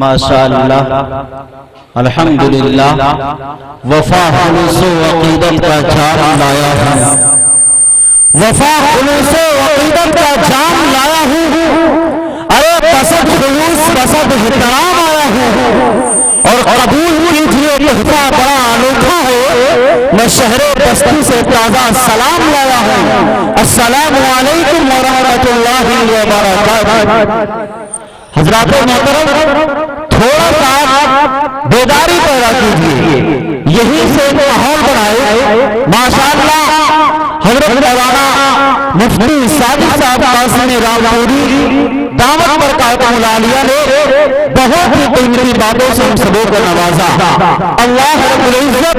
माशाअल्लाह, अल्हम्दुलिल्लाह। वफा खुलूसो अक़ीदत का जाम लाया हूँ, वफा खुलूसो अक़ीदत का जाम लाया हूँ। अरे बसत खुलूस बसत इहतराम आया हूँ, और कबूल कीजिए तोहफा बड़ा अनोखा है। मैं शहरे बस्ती से ताज़ा सलाम लाया हूँ। अस्सलामु अलैकुम व रहमतुल्लाहि व बरकातुहू। हज़रात मोहतरम, थोड़ा सा बेदारी पैदा कीजिए, यही से माहौल बनाए। माशाअल्लाह, हज़रत मौलाना मुफ्ती सादिक साहब कासिमी रामपुरी दावत बरकातुहू आलिया ने बहुत ही कीमती बातों से हम सबों को नवाजा। अल्लाह रब्बुल इज्जत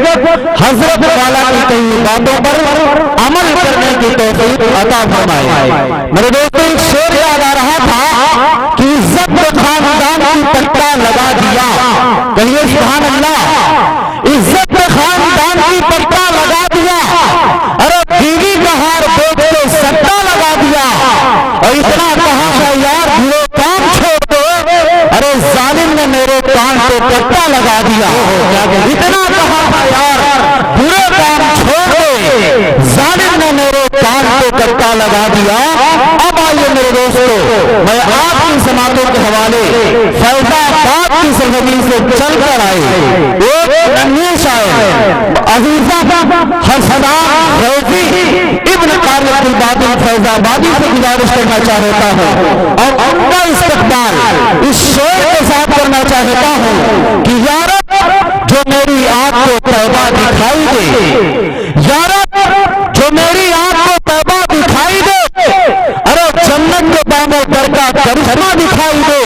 हज़रत वाला की कई बातों पर अमल करने की तौफीक अता फरमाए। मेरे दोस्तों, एक शेर याद आ रहा था कि इज्जत खानदान की पट्टा लगा दिया। कहिए सुभान अल्लाह। इज्जत खानदान की पट्टा लगा दिया, अरे बीवी का हार बेच के सट्टा लगा दिया। और इतना कहा था यार बुरे काम छोड़ दो, अरे जालिम ने मेरे कान पे पट्टा लगा दिया। इतना कहा था यार बुरे काम छोड़ दो, जालिम ने मेरे कान पे पट्टा लगा दिया। अब आइए मेरे दोस्तों, मैं आपकी समातों के हवाले फैजाबाद की सरजमीन से चलकर आए एक नन्हे शायर अजीजा हसनान रौजी इब्न कारी अब्दुल फैजाबादी से गुजारिश करना चाहता हूँ और उनका इस्तकबाल इस शेर के साथ करना चाहता हूँ कि या रब जो मेरी आँख को तौबा दिखाई दे, या रब जो मेरी आँख को तौबा दिखाई दे, अरे जन्नत के दामों पर का करिश्मा दिखाई दे।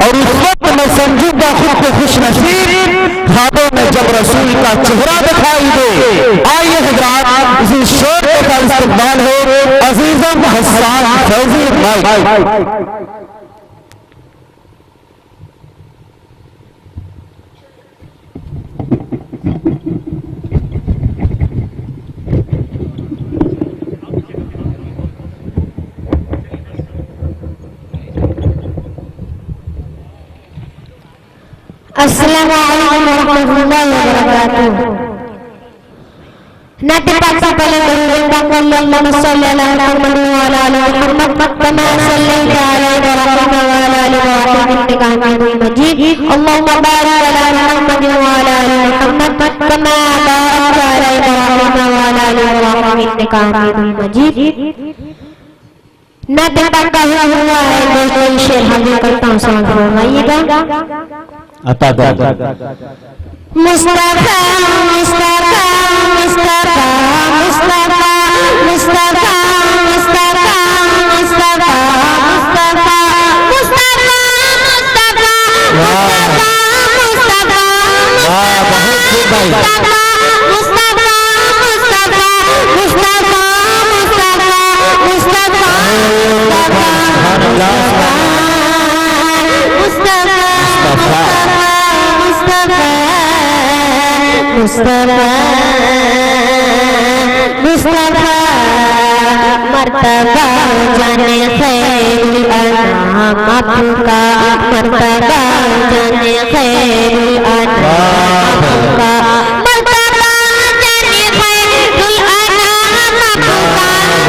और उस वक्त मैं समझूंगा खुद को खुश नसीब, ख्वाबों में जब रसूल का चेहरा दिखाई दे। आइए हज़रात, इसी शेर का इस्तकबाल हो अजीज़म हसन फैज़ी भाई। अस्सलामु अलैकुम रहमतुल्लाहि व बरकातुहू। नाते पाक से पहले अल्लाहुम्मा सल्ली अला मुहम्मद व अला आलि मुहम्मद कमा सल्लैता अला इब्राहीम व अला आलि इब्राहीम इन्नका हमीदुम मजीद। अल्लाहुम्मा बारिक अला मुहम्मद व अला आलि मुहम्मद कमा बारकता अला इब्राहीम व अला आलि इब्राहीम इन्नका हमीदुम मजीद। नाते पाक का हुआ है दोस्तों, शेर हाजिर करता हूँ, समझ फरमाइएगा। अता दो मुस्तफा मुस्तफा मुस्तफा मुस्तफा मुस्तफा मुस्तफा मुस्तफा मुस्तफा मुस्तफा मुस्तफा मुस्तफा मुस्तफा मुस्तफा मर्तबा जाने खैरुल अनाम आपका, मर्तबा जाने खैरुल अनाम आपका, मर्तबा जाने खैरुल अनाम आपका,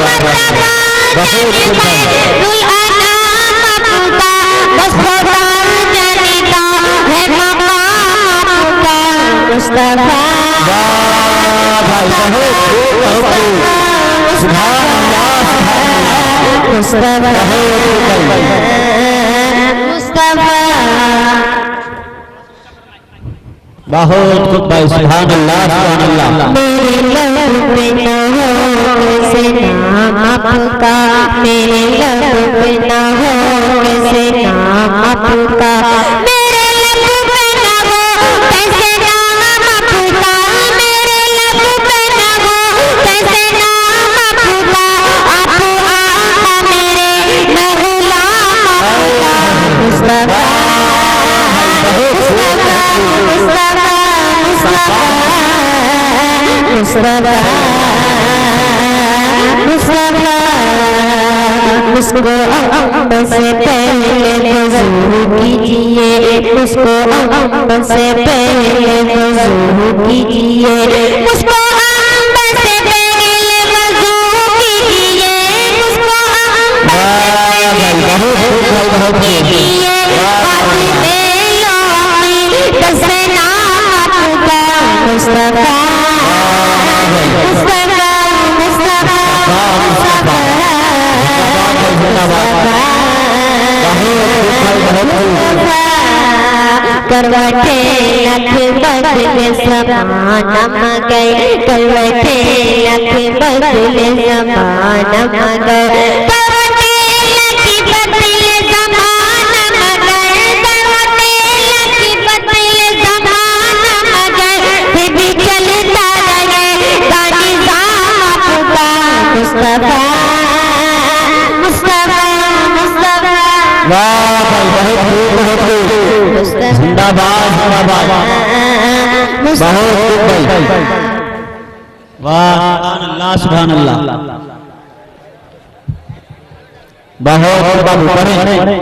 मर्तबा जाने खैरुल अनाम आपका, बस खुदा जाने का है मकाम आपका मुस्तफा। बहुत खूब भाई, सुभान अल्लाह सुभान अल्लाह। मेरे लब पे न हो कैसे नाम आपका, मेरे लब पे न हो कैसे नाम आपका, मेरे लब पे न हो कैसे नाम आपका, मेरे लब पे न हो कैसे नाम आपका, आप आका मेरे मैं गुलाम आपका मुस्तफा मुस्तफा मुस्तफा मुस्तफा मुस्तफा मुझको अम्ब से पहले वज़ू कीजिए, मुझको अम्ब से पहले वज़ू कीजिए, मुझको अम्ब से पहले वज़ू कीजिए, मुझको अम्ब से कीजिए, दस्ते नाम आपका मुस्तफा मुस्तफा मुस्तफा मुस्तफा करवटे लख बदले ज़माना गए, करवटे लख बदले ज़माना गए, करवटे लख बदले ज़माना गए, करवटे लख बदले ज़माना गए, फिर भी चलता रहे गाड़ी आपका मुस्तफा मुस्तफा मुस्तफा। वाह भाई बहुत जिंदाबाद जिंदाबाद बहुत भाई वाह सुभान अल्लाह बहुत बाबू पढ़े बहुत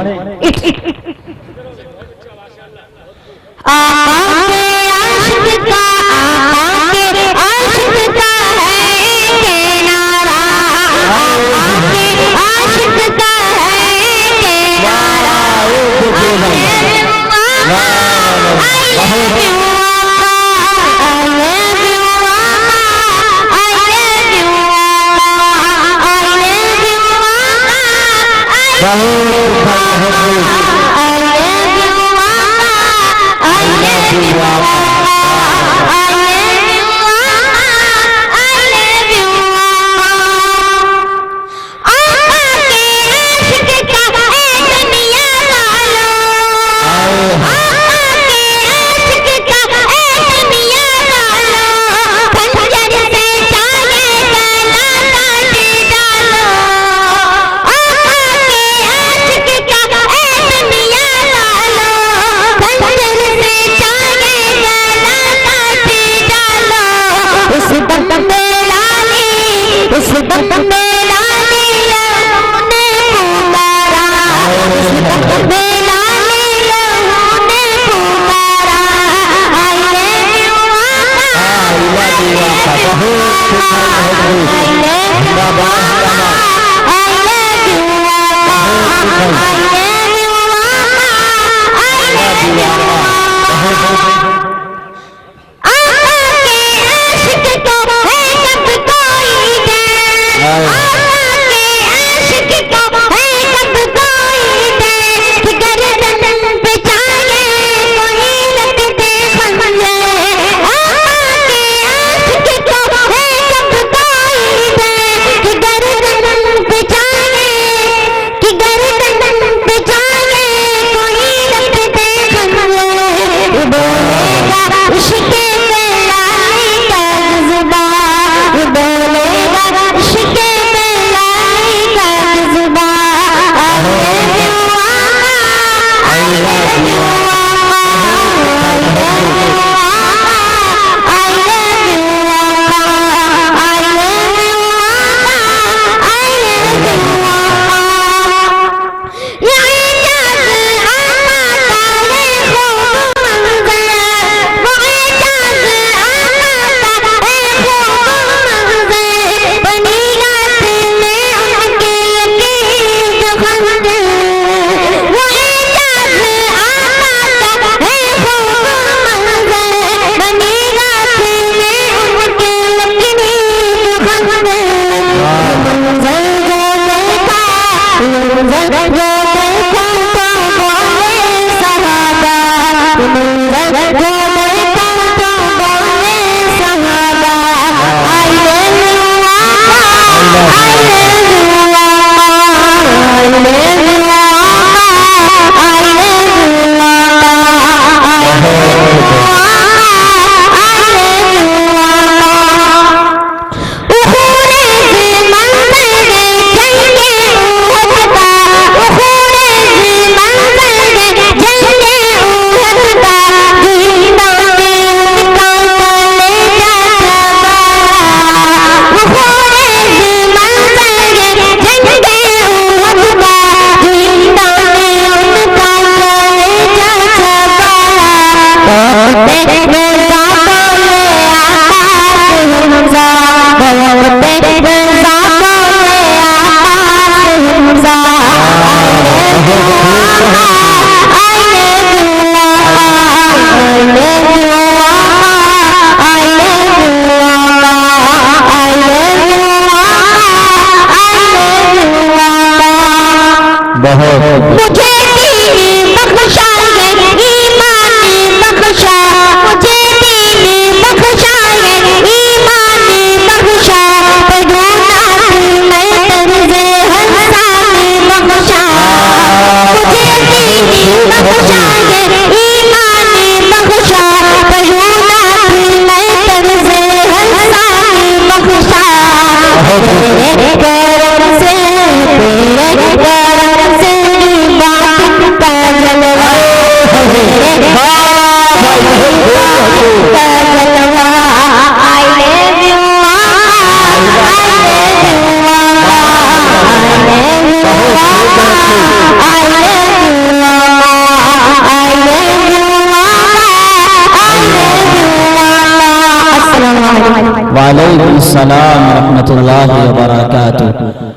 वालेकुम सलाम रहमतुल्लाहि व बरकातुहू।